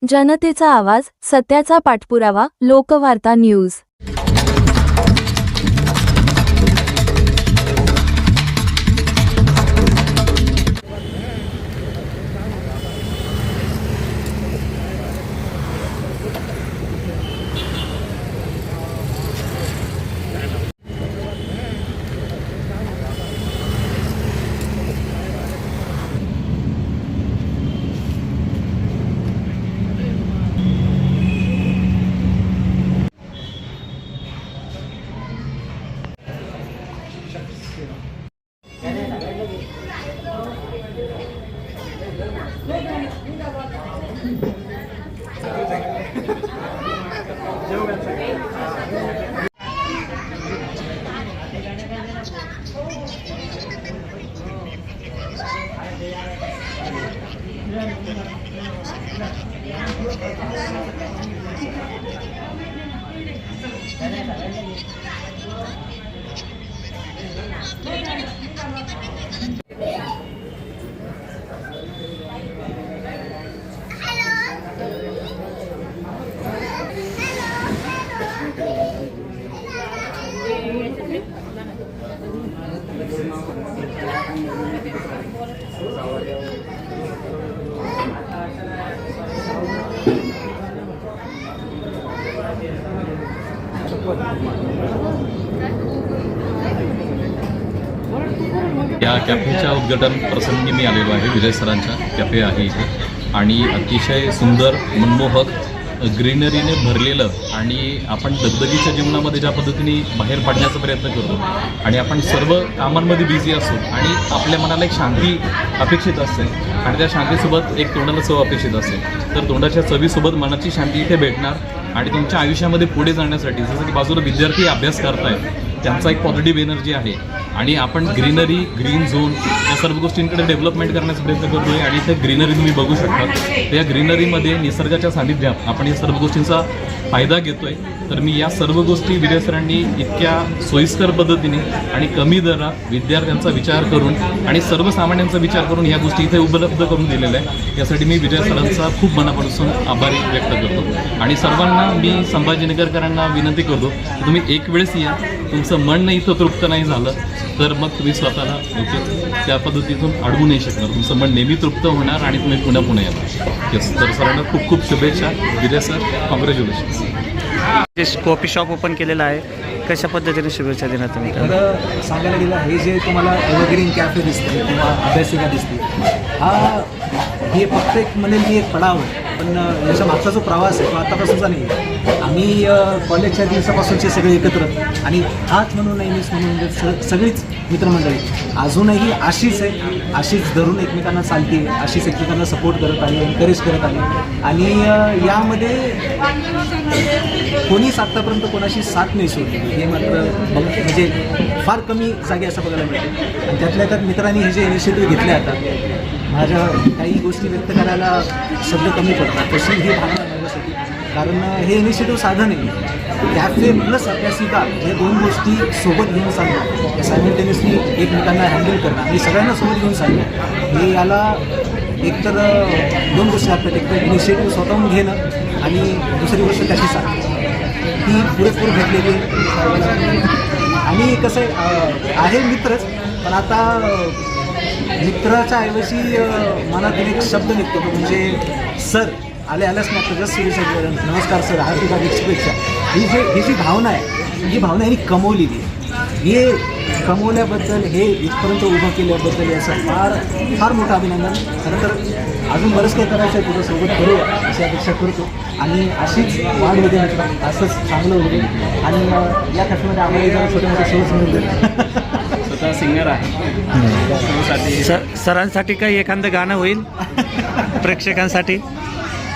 जनतेचा आवाज, सत्याचा पाठपुरावा, लोकवार्ता न्यूज। या कॅफेच्या उद्घाटन प्रसंगी मी आलेलो आहे। विजय सरांच्या कॅफे आहे इथे आणि अतिशय सुंदर, मनमोहक, ग्रीनरीने भरलेलं आणि आपण दगदगीच्या जीवनामध्ये ज्या पद्धतीने बाहेर पडण्याचा प्रयत्न करतो आणि आपण सर्व कामांमध्ये बिझी असतो आणि आपल्या मनाला एक शांती अपेक्षित असते आणि त्या शांतीसोबत एक तोंडाला चव अपेक्षित असते, तर तोंडाच्या चवीसोबत मनाची शांती इथे भेटणार आणि तुमच्या आयुष्यामध्ये पुढे जाण्यासाठी जसं की बाजूला विद्यार्थी अभ्यास करतायत त्यांचा एक पॉझिटिव्ह एनर्जी आहे आणि आपण ग्रीनरी, ग्रीन झोन या सर्व गोष्टींकडे डेव्हलपमेंट करण्याचा प्रयत्न करतो आहे आणि इथे ग्रीनरी तुम्ही बघू शकता। त्या ग्रीनरीमध्ये निसर्गाच्या सानिध्यात आपण या सर्व गोष्टींचा फायदा घेतो आहे। तर मी या सर्व गोष्टी विजय सरांनी इतक्या सोयीस्कर पद्धतीने आणि कमी दरात विद्यार्थ्यांचा विचार करून आणि सर्वसामान्यांचा विचार करून या गोष्टी इथे उपलब्ध करून दिलेल्या आहे। यासाठी मी विजय सरांचा खूप मनापासून आभारी व्यक्त करतो आणि सर्वांना मी संभाजीनगरकरांना विनंती करतो की तुम्ही एक वेळेस या, तुमचं मन इथं तृप्त नाही झालं तर मग तुम्ही स्वतःला त्या पद्धतीतून अडवू नाही शकणार, तुमचं मन नेहमी तृप्त होणार आणि तुम्ही पुन्हा पुन्हा येणार। येस, तर सरांना खूप खूप शुभेच्छा। Vijay sir, congratulations. Coffee shop open केलेलं आहे, कशा पद्धतीने शुभेच्छा देणार तुम्ही? तर सांगायला गेलं, हे जे तुम्हाला एव्हरग्रीन कॅफे दिसते किंवा अभ्यासिका दिसते, हे फक्त एक म्हणेल मी एक पडाव आहे, पण याच्या मागचा जो प्रवास आहे तो आतापासूनचा नाही आहे। आम्ही कॉलेजच्या दिवसापासूनचे सगळे एकत्र आणि हाच म्हणून नाही मीच म्हणून सगळीच मित्रमंडळी अजूनही अशीच आहे, अशीच धरून एकमेकांना चालते, अशीच एकमेकांना सपोर्ट करत आली, एनकरेज करत आली आणि यामध्ये कोणीच आत्तापर्यंत कोणाशी साथ नाही सोडली हे मात्र म्हणजे फार कमी जागे असं बघायला मिळते। आणि त्यातल्या त्यात मित्रांनी हे जे इनिशिएटिव्ह घेतले आता, माझ्या काही गोष्टी व्यक्त करायला शब्द कमी पडतात, तशी ही भावना माझ्यासाठी, कारण हे इनिशिएटिव्ह साधं नाही आहे। कॅफे प्लस अभ्यासिका हे दोन गोष्टी सोबत घेऊन चालणं, सायमल्टेनियसली एकमेकांना हँडल करणं आणि सगळ्यांना सोबत घेऊन चालणं, हे याला एकतर दोन गोष्टी लागतात, एकतर इनिशिएटिव्ह स्वतःहून घेणं आणि दुसरी गोष्ट त्याची साथ ती पुरेपूर भेटलेली आणि कसं आहे मित्रच, पण आता मित्राच्या ऐवजी मनातून एक शब्द निघतो तो म्हणजे सर आल्याच नाही, जस्ट नमस्कार सर, हार्दिक हार्दिक शुभेच्छा। ही जी भावना आहे, ही भावना यांनी कमवलेली आहे, हे कमवल्याबद्दल, हे इथपर्यंत उभं केल्याबद्दल याचं फार फार मोठं अभिनंदन। खरं तर अजून बरंच काही करायचं आहे, पुढं सोबत करू अशी अपेक्षा करतो आणि अशीच वाढ होते मित्र, असंच चांगलं होते आणि या कॅफेमध्ये आम्हाला जरा छोटे मोठे शोज मिळते। स्वतः सिंगर आहे, सरांसाठी काही एखादं गाणं होईल प्रेक्षकांसाठी?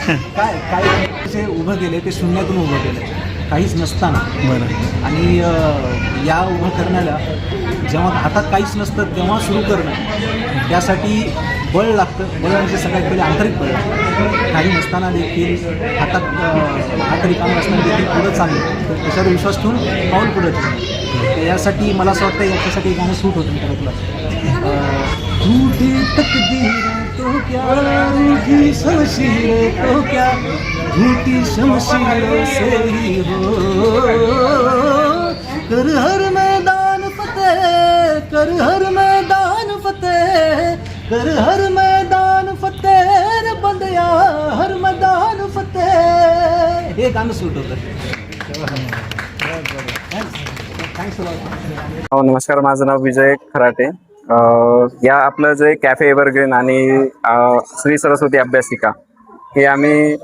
काय जे उभं केले ते शून्यातून उभं केलं, काहीच नसताना। बरं, आणि या उभं करण्याला जेव्हा हातात काहीच नसतं तेव्हा सुरू करणं, त्यासाठी बळ लागतं। बळ म्हणजे सगळ्यात पहिले आंतरिक बळ, काही नसताना देखील हात रिकामी असताना देखील पुढं चाललं, तर त्याच्यावर विश्वास ठेवून पाऊल पुढं ठेवून, यासाठी मला असं वाटतं याच्यासाठी गाणं सूट होतं मित्रातलं, झूठी तकदीर तो क्या, रूठी शमशीरें तो क्या, झूठी शमशीरों से ही हो। कर हर मैदान फतेह, कर हर मैदान फतेह, कर हर मैदान फतेह रे बंदया, हर मैदान फतेह. हे गाणं सूट होतं. थँक्स नमस्कार, माझं नाव विजय खराटे. या आपलं जे कॅफे एव्हरग्रीन आणि श्री सरस्वती अभ्यासिका हे आम्ही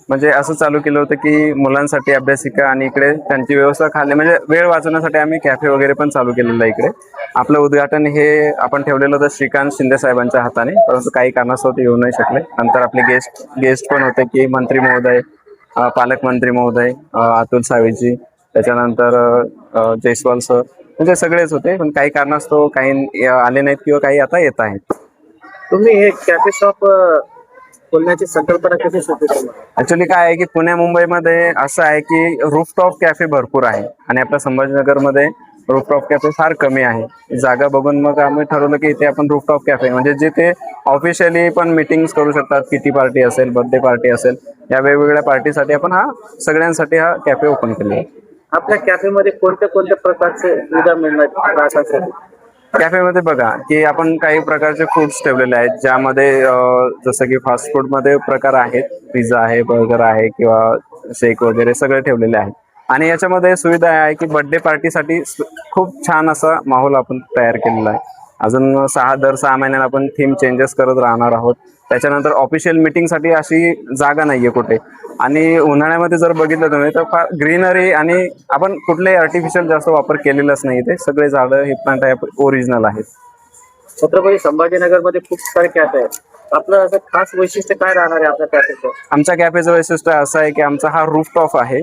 म्हणजे असं चालू केलं होतं की मुलांसाठी अभ्यासिका आणि इकडे त्यांची व्यवस्था खाली म्हणजे वेळ वाचवण्यासाठी आम्ही कॅफे वगैरे पण चालू केलेलं आहे इकडे. आपलं उद्घाटन हे आपण ठेवलेलं होतं श्रीकांत शिंदे साहेबांच्या हाताने, परंतु काही कारणास्तव ते येऊ नाही शकले. नंतर आपले गेस्ट पण होते की मंत्री महोदय, पालकमंत्री महोदय अतुल सावेजी, त्याच्यानंतर जयस्वाल सर, म्हणजे सगळेच होते. पण काही कारणास्तव काही आले नाहीत किंवा काही आता येत आहेत. तुम्ही हे कॅफे शॉप खोलण्याची संकल्पना कशी सुचली तुम्हाला? ऍक्च्युली काय आहे की पुणे मुंबईमध्ये असं आहे की रूफटॉप कॅफे भरपूर आहे आणि आपल्या संभाजीनगरमध्ये रूफटॉप कॅफे फार कमी आहे. जागा बघून मग आम्ही ठरवलं की इथे आपण रूफटॉप कॅफे म्हणजे जिथे ऑफिशियली पण मीटिंग्स करू शकतात, किटी पार्टी असेल, बर्थडे पार्टी असेल, या वेगवेगळ्या पार्टीसाठी आपण सगळ्यांसाठी हा कॅफे ओपन केलेला आहे. आपल्या कॅफेमध्ये कोणत्या कोणत्या प्रकारचे सुविधा मिळणार ग्राहकांसाठी? कॅफेमध्ये बघा की आपण काही प्रकारचे फूड्स ठेवलेले आहेत, ज्यामध्ये जसं की फास्ट फूडमध्ये प्रकार आहेत, पिझ्झा आहे, बर्गर आहे किंवा शेक वगैरे सगळे ठेवलेले आहेत. आणि याच्यामध्ये सुविधा आहे की बर्थडे पार्टीसाठी खूप छान असा माहोल आपण तयार केलेला आहे. अजून दर 6 महिन्याला आपण थीम चेंजेस करत राहणार आहोत. त्याच्यानंतर ऑफिशियल मीटिंगसाठी अशी जागा नाहीये कुठे. आणि उन्हाळ्यामध्ये जर बघितलं तुम्ही तर फार ग्रीनरी आणि आपण कुठलेही आर्टिफिशियल जास्त वापर केलेलाच नाही. ते सगळे झाडं हे प्लांट आहे ओरिजिनल आहेत. छत्रपती संभाजीनगरमध्ये खूप सारे कॅफे आहेत. आपलं असं खास वैशिष्ट्य काय राहणार आहे आपल्या कॅफेचं? आमच्या कॅफेचं वैशिष्ट्य असं आहे की आमचा हा रूफटॉप आहे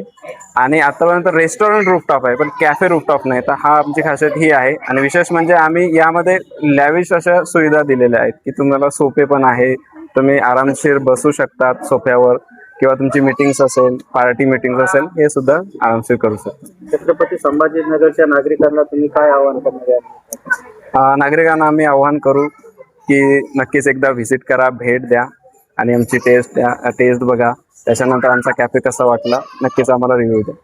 आणि आतापर्यंत रेस्टॉरंट रूफटॉप आहे, पण कॅफे रूफटॉप नाही. तर हा आमची खासियत ही आहे. आणि विशेष म्हणजे आम्ही यामध्ये लॅविश अशा सुविधा दिलेल्या आहेत की तुम्हाला सोफे पण आहे, तुम्ही आरामशीर बसू शकतात सोफ्यावर, किंवा तुमची मीटिंग्स असेल, पार्टी मीटिंग्स असेल, हे सुद्धा आरामशीर करू शकता. छत्रपती संभाजीनगरच्या नागरिकांना तुम्ही काय आवाहन करणार आहे? नागरिकांना आम्ही आवाहन करू की नक्कीच एकदा व्हिजिट करा, भेट द्या आणि आमची टेस्ट बघा. त्याच्यानंतर आमचा कॅफे कसा वाटला नक्कीच आम्हाला रिव्ह्यू द्या.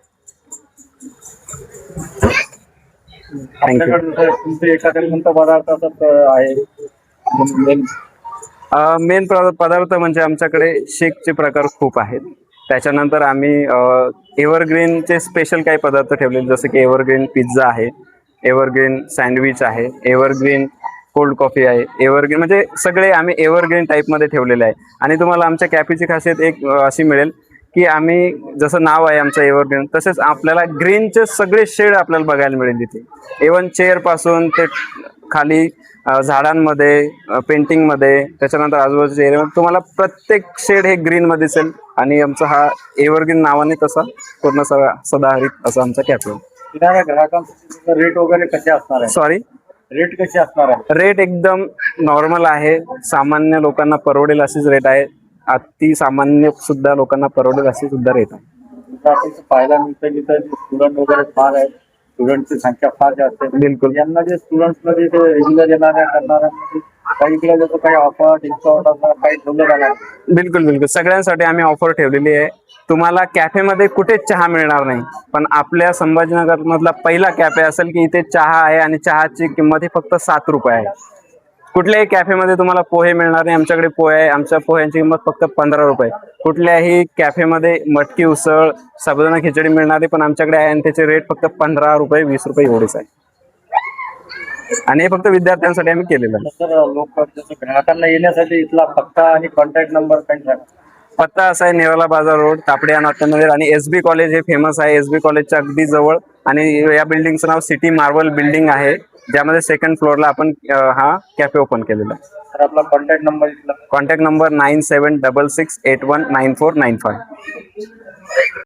थँक्यू. तुमचे एखाद्या कोणता पदार्थ आहे? मेन पदार्थ म्हणजे आमच्याकडे शेकचे प्रकार खूप आहेत. त्याच्यानंतर आम्ही एव्हरग्रीनचे स्पेशल काही पदार्थ ठेवलेले, जसं की एव्हरग्रीन पिझ्झा आहे, एव्हरग्रीन सँडविच आहे, एव्हरग्रीन कोल्ड कॉफी आहे, एव्हरग्रीन म्हणजे सगळे आम्ही एव्हरग्रीन टाईपमध्ये ठेवलेले आहे. आणि तुम्हाला आमच्या कॅफेची खासियत एक अशी मिळेल की आम्ही जसं नाव आहे आमचं एव्हरग्रीन, तसेच आपल्याला ग्रीनचे सगळे शेड आपल्याला बघायला मिळेल तिथे. इव्हन चेअरपासून ते खाली झाडांमध्ये, पेंटिंगमध्ये, त्याच्यानंतर आजूबाजूच्या एरियामध्ये तुम्हाला प्रत्येक शेड हे ग्रीनमध्ये दिसेल. आणि आमचा हा एव्हरग्रीन नावाने तसा पूर्ण सदाहरित असा आमचा कॅफे. ग्राहकांचा रेट वगैरे कसे असणार आहे? सॉरी, रेट कसे असणार आहे? रेट एकदम नॉर्मल आहे, सामान्य लोकांना परवडेल अशीच रेट आहे. अति सामान्य सुद्धा लोकांना परवडेल अशी सुद्धा रेट आहे. पाहायला मिळतं की स्टुडंट वगैरे फार आहेत, स्टुडंटची संख्या फार जास्त आहे. बिलकुल. यांना जे स्टुडंट्समध्ये रेग्युलर येणाऱ्या करणाऱ्या काही इकडे जसं काही ऑफर डिस्काउंट असणार काही ठेवलं जाणार? बिलकुल सगळ्यांसाठी आम्ही ऑफर ठेवलेली आहे. तुम्हाला कॅफेमध्ये कुठेच चहा मिळणार नाही, पण आपल्या संभाजीनगर मधला पहिला कॅफे असेल की इथे चहा आहे आणि चहाची किंमत ही फक्त 7 रुपये आहे. कुठल्याही कॅफेमध्ये तुम्हाला पोहे मिळणार नाही, आमच्याकडे पोहे आहे. आमच्या पोह्यांची किंमत फक्त 15 रुपये. कुठल्याही कॅफेमध्ये मटकी उसळ, साबुदाणा खिचडी मिळणार आहे, पण आमच्याकडे आहे आणि त्याचे रेट फक्त 15 रुपये 20 रुपये एवढेच आहे. आणि हे फक्त विद्यार्थ्यांसाठी आम्ही केलेलं आहे. तर लोक ग्राहकांना येण्यासाठी इथला पत्ता आणि कॉन्टॅक्ट नंबर काही सांगा. पत्ता असा आहे नेवाला बाजार रोड, तापडे नाट्यनगर. आणि SB कॉलेज हे फेमस आहे, SB कॉलेजच्या अगदी जवळ. आणि या बिल्डिंगचं नाव सिटी मार्बल बिल्डिंग आहे, ज्यामध्ये 2nd फ्लोअरला आपण हा कॅफे ओपन केलेला आहे. तर आपला कॉन्टॅक्ट नंबर इथला? Contact number 9766819495.